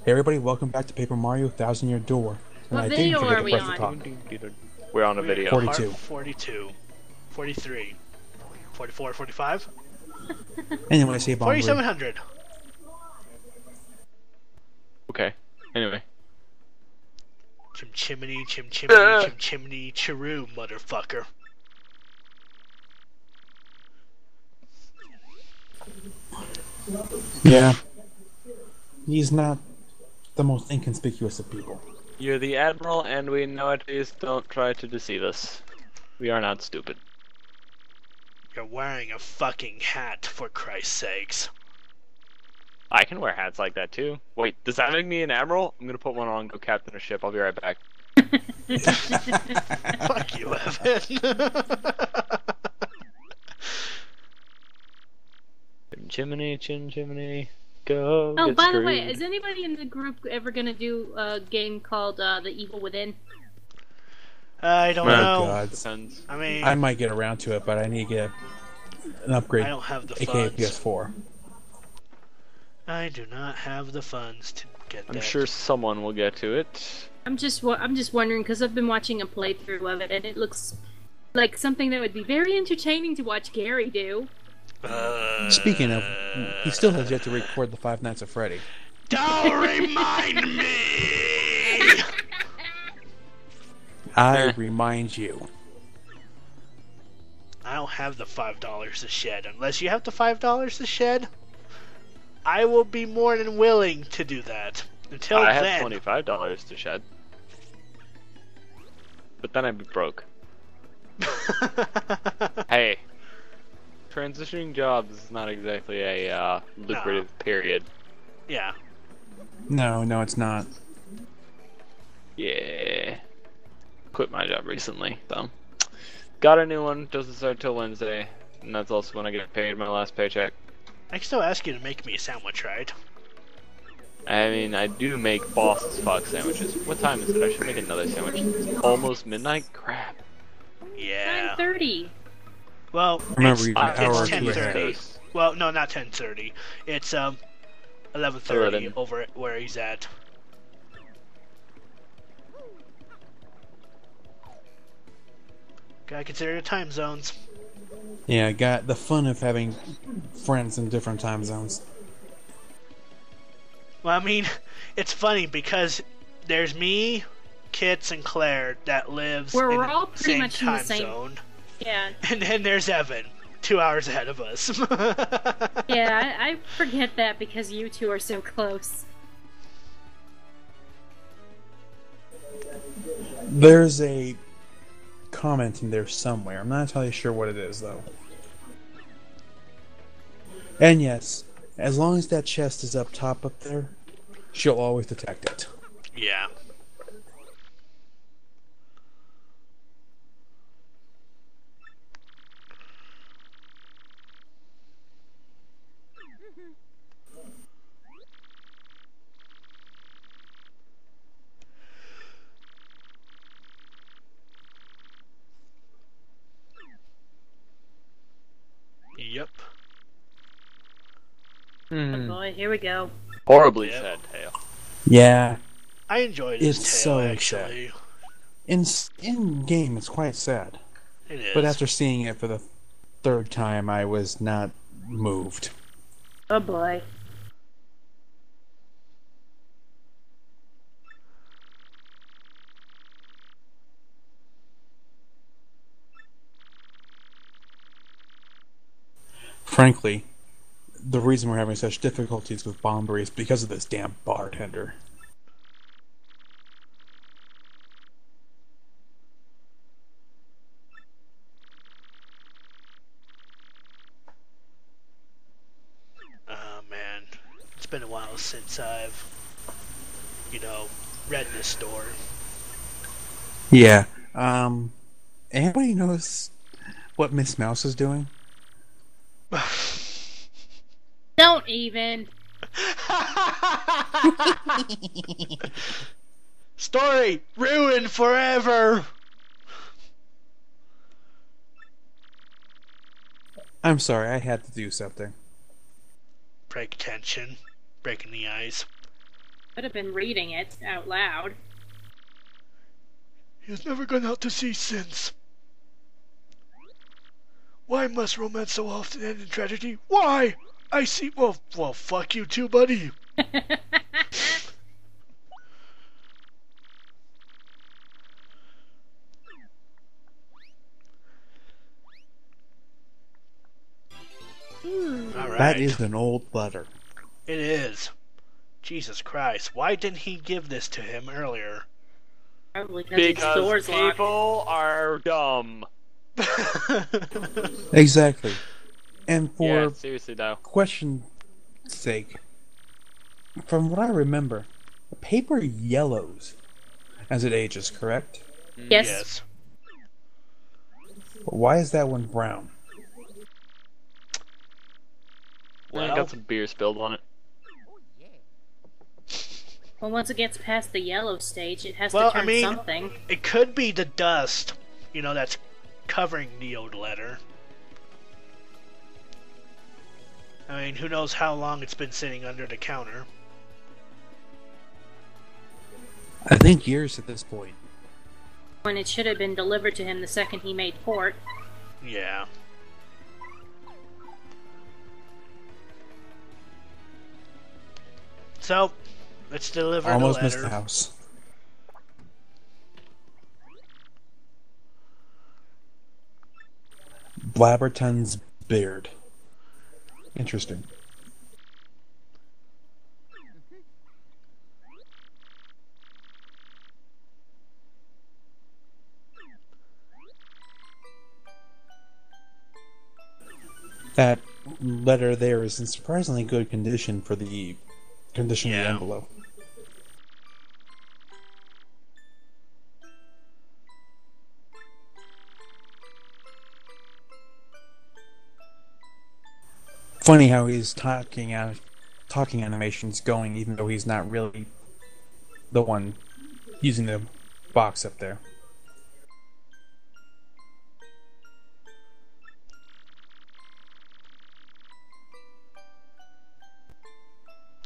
Hey everybody, welcome back to Paper Mario Thousand Year Door. And What I video didn't forget are to we press the on? talk. We're on a video. 42. 42. 43. 44, 45? Anyway, say Bomb 4700. Okay. Anyway. Chim chimney, chim chimney, chiroo, motherfucker. Yeah. He's not the most inconspicuous of people. You're the Admiral, and we know it. Please don't try to deceive us. We are not stupid. You're wearing a fucking hat, for Christ's sakes. I can wear hats like that too. Wait, does that make me an Admiral? I'm gonna put one on and go captain a ship. I'll be right back. Fuck you, Evan. Chimney, chimney, go. Oh, get by the screwed. way, is anybody in the group ever gonna do a game called The Evil Within? I don't Oh know. god. Depends. I mean, I might get around to it, but I need to get an upgrade, I don't have the aka funds. PS4. I do not have the funds to get that. I'm sure someone will get to it. I'm just wondering because I've been watching a playthrough of it and it looks like something that would be very entertaining to watch Gary do. Speaking of, he still has yet to record the Five Nights at Freddy. Don't remind me! I remind you. I don't have the $5 to shed. Unless you have the $5 to shed, I will be more than willing to do that. Until I then, have $25 to shed. But then I'd be broke. Hey. Transitioning jobs is not exactly a lucrative period. yeah. No, it's not. Yeah. Quit my job recently, so. Got a new one, doesn't start till Wednesday. And that's also when I get paid my last paycheck. I can still ask you to make me a sandwich, right? I mean, I do make boss as fuck sandwiches. What time is it? I should make another sandwich. It's almost midnight? Crap. Yeah. 9:30. Well, Remember, it's, you're an hour or it's two 10:30. ahead. Well, no, not 10:30. It's 11:30 11. over at where he's at. Gotta consider the time zones. Yeah, got the fun of having friends in different time zones. Well, I mean, it's funny because there's me, Kits, and Claire that lives We're in all the pretty same much in the time same- zone, Yeah, and then there's Evan, 2 hours ahead of us. yeah. I forget that because you two are so close. There's a comment in there somewhere. I'm not entirely sure what it is, though. And yes, as long as that chest is up top up there, she'll always detect it. Yeah. Yep. Oh boy, here we go. Horribly Yep. sad tale. Yeah, I enjoyed this It's tale, so actually. in game it's quite sad, It is. but after seeing it for the third time, I was not moved. Oh boy. Frankly, the reason we're having such difficulties with Bombery is because of this damn bartender. Oh, man. It's been a while since I've, read this story. Yeah. Anybody knows what Miss Mouse is doing? Don't even. Story ruined forever. I'm sorry, I had to do something. Break tension. Breaking the ice. Could have been reading it out loud. He has never gone out to sea since. Why must romance so often end in tragedy? Why? I see. Well, fuck you too, buddy. All right. That is an old letter. It is. Jesus Christ. Why didn't he give this to him earlier? Probably because his door's locked. People are dumb. Exactly. And Yeah, for seriously though. question's sake, from what I remember, the paper yellows as it ages, correct? Yes. But why is that one brown? Well, got some beer spilled on it. Well, once it gets past the yellow stage, it has Well, to turn I mean, something. it could be the dust, that's covering the old letter. I mean, who knows how long it's been sitting under the counter. I think years at this point. When it should have been delivered to him the second he made port. Yeah. So, let's deliver Almost the missed letter. the house. Blabberton's beard. Interesting. That letter there is in surprisingly good condition for the condition of the Yeah. envelope. Funny how he's talking animations going, even though he's not really the one using the box up there.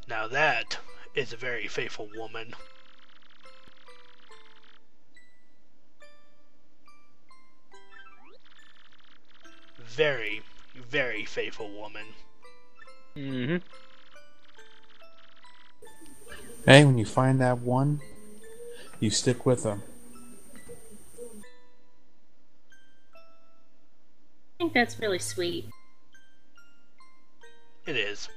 Now that is a very faithful woman. Very, very faithful woman. Mm-hmm. Hey, when you find that one, you stick with them. I think that's really sweet. It is.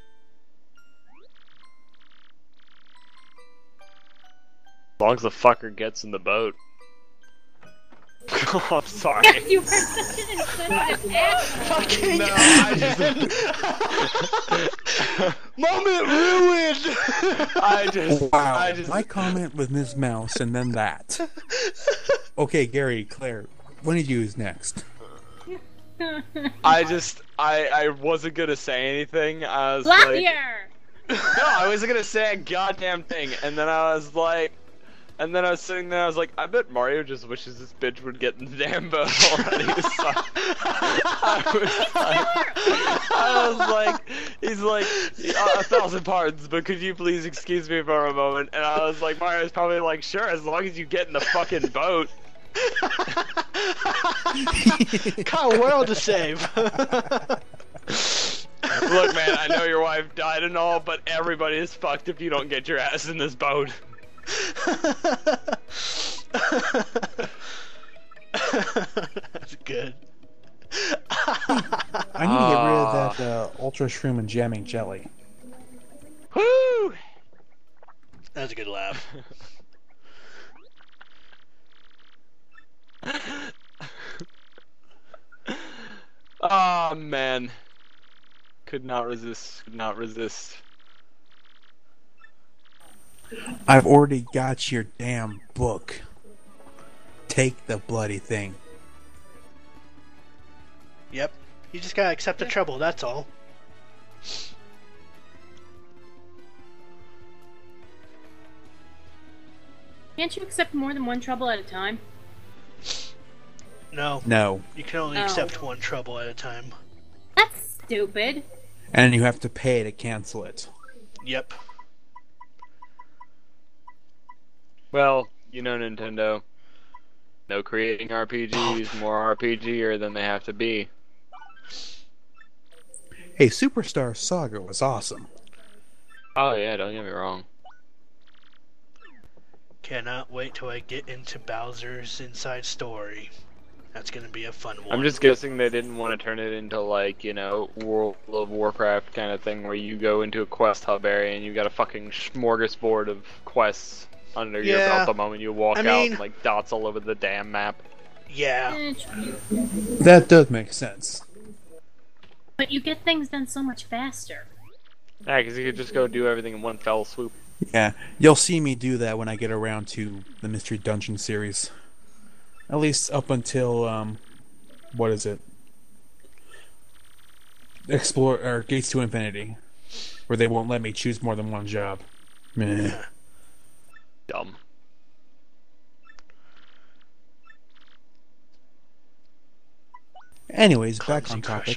As long as the fucker gets in the boat. Oh, I'm sorry. You are such an insensitive ass. Fucking No, I moment ruined. Wow, my comment with Ms. Mouse and then that. Okay, Gary, Claire, what did you use next? I wasn't gonna say anything. I was Lap like, year! no, I wasn't gonna say a goddamn thing. And then I was sitting there, I was like, I bet Mario just wishes this bitch would get in the damn boat already. So, he's like, 1,000 pardons, but could you please excuse me for a moment? And I was like, Mario's probably like, sure, as long as you get in the fucking boat. Got a world to save. Look, man, I know your wife died and all, but everybody is fucked if you don't get your ass in this boat. That's good. I need to get rid of that Ultra Shroom and Jamming Jelly. Woo! That's a good laugh. Oh man. Could not resist. Could not resist. I've already got your damn book. Take the bloody thing. Yep. You just gotta accept the trouble, that's all. Can't you accept more than one trouble at a time? No. No. You can only Oh. accept one trouble at a time. That's stupid. 'Cause- And you have to pay to cancel it. Yep. Yep. Yep. Can't you accept more than one trouble at a time? That's stupid. Yep. Well, you know Nintendo. No creating RPGs, more RPGer than they have to be. Hey, Superstar Saga was awesome. Oh yeah, don't get me wrong. Cannot wait till I get into Bowser's Inside Story. That's gonna be a fun one. I'm just guessing they didn't want to turn it into like, World of Warcraft kind of thing where you go into a quest hub area and you got a fucking smorgasbord of quests under your belt the moment you walk out and like dots all over the damn map. Yeah. That does make sense. But you get things done so much faster. Yeah, because you could just go do everything in one fell swoop. Yeah, you'll see me do that when I get around to the Mystery Dungeon series. At least up until, what is it? Explore, or Gates to Infinity. Where they won't let me choose more than one job. Meh. Dumb. Anyways, back on topic.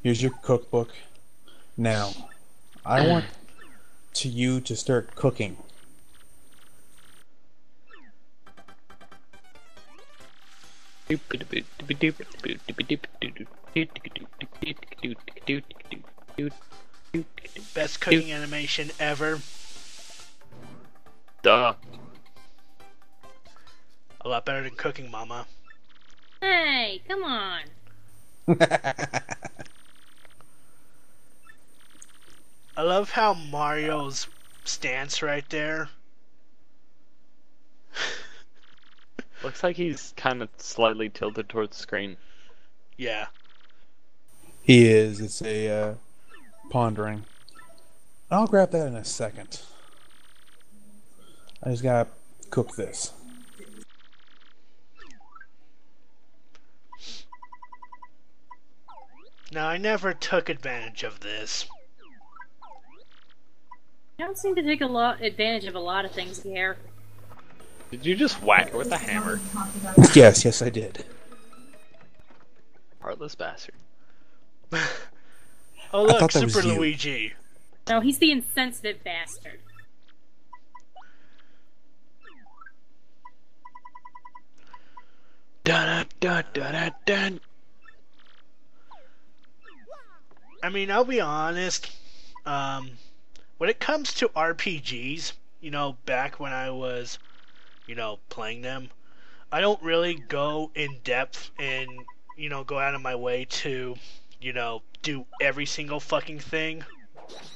Here's your cookbook. Now, I want you to start cooking. Best cooking animation ever. Duh. A lot better than Cooking Mama. Hey, come on. I love how Mario's stance right there. Looks like he's kind of slightly tilted towards the screen. Yeah. He is. It's a pondering. I'll grab that in a second. I just gotta cook this. Now, I never took advantage of this. I don't seem to take advantage of a lot of things here. Did you just whack it with a hammer? Yes, I did. Heartless bastard. Oh look, that was Super you. Luigi. No, he's the insensitive bastard. Dun dun dun dun dun. I mean, I'll be honest. When it comes to RPGs, back when I was, playing them, I don't really go in depth and, go out of my way to, do every single fucking thing.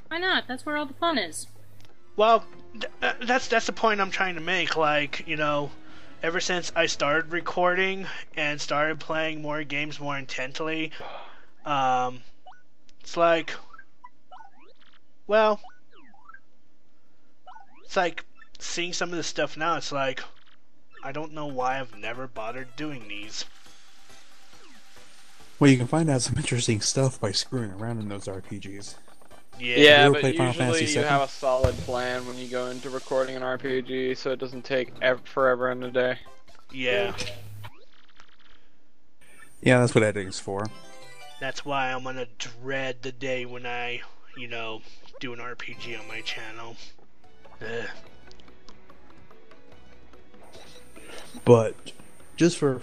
Why not? That's where all the fun is. Well, that's the point I'm trying to make. Like, ever since I started recording and started playing more games more intently, it's like, well, it's like seeing some of this stuff now. It's like, I don't know why I've never bothered doing these. Well, you can find out some interesting stuff by screwing around in those RPGs. Yeah, ever but played Final Fantasy usually you VII? have a solid plan when you go into recording an RPG, so it doesn't take forever in a day. Yeah. Yeah, that's what editing's for. That's why I'm gonna dread the day when I, do an RPG on my channel. Ugh. But just for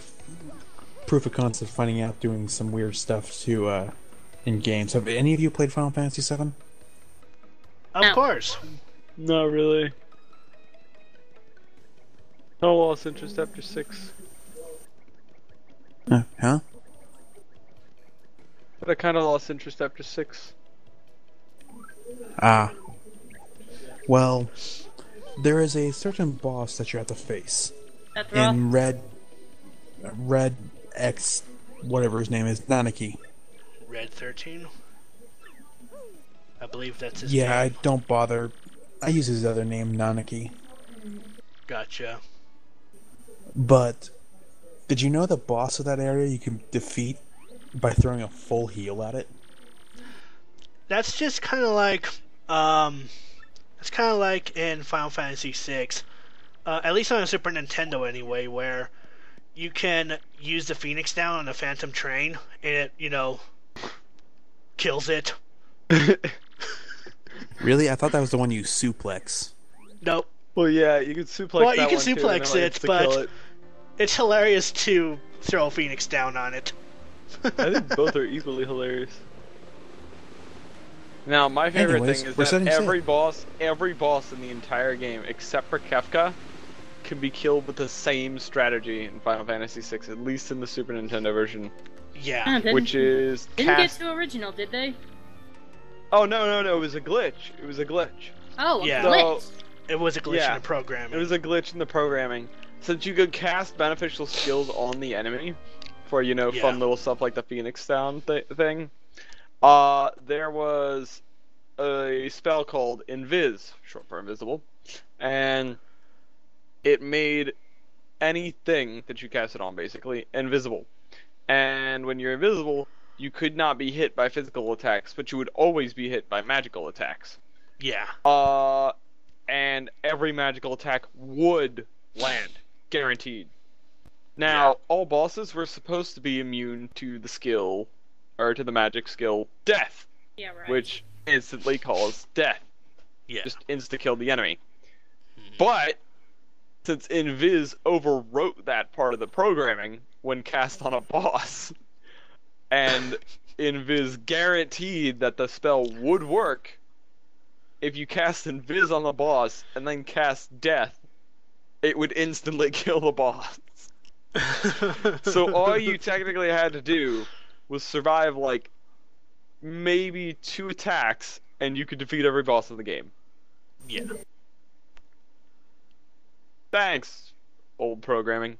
proof of concept, finding out doing some weird stuff to in games. Have any of you played Final Fantasy VII? Of No. course. Not really. I lost interest after 6. Huh? But I kind of lost interest after 6. Ah. Well, there is a certain boss that you have to face. That's rough. In Red X, whatever his name is, Nanaki. Red 13? I believe that's his Yeah, I name. don't bother. I use his other name, Nanaki. Gotcha. But did you know the boss of that area you can defeat by throwing a full heal at it? That's just kind of like, it's kind of like in Final Fantasy VI, at least on a Super Nintendo anyway, where you can use the Phoenix down on a Phantom Train, and it, kills it. Really? I thought that was the one you suplex. Nope. Well, yeah, you can suplex Well, you that can one too, and suplex it'll it, insta-kill but it. it's hilarious to throw Phoenix down on it. I think both are equally hilarious. Now, my favorite Anyways, thing is we're that setting every boss in the entire game, except for Kefka, can be killed with the same strategy in Final Fantasy VI, at least in the Super Nintendo version, Yeah. which is didn't get cast. too original, did they? Oh no, it was a glitch. It was a glitch. Oh, a Yeah. glitch. It was a glitch Yeah. in the programming. It was a glitch in the programming. Since you could cast beneficial skills on the enemy for, fun little stuff like the Phoenix Down thing, there was a spell called Invis, short for invisible, and it made anything that you cast it on, basically, invisible. And when you're invisible, you could not be hit by physical attacks, but you would always be hit by magical attacks. Yeah. And every magical attack would land, guaranteed. Now, all bosses were supposed to be immune to the skill, or to the magic skill, Death, Yeah, right. which instantly calls death. Yeah. Just insta-kill the enemy. But, since Invis overwrote that part of the programming when cast on a boss, and Invis guaranteed that the spell would work, if you cast Invis on the boss and then cast Death, it would instantly kill the boss. So all you technically had to do was survive like maybe 2 attacks, and you could defeat every boss in the game. Yeah. Thanks, old programming.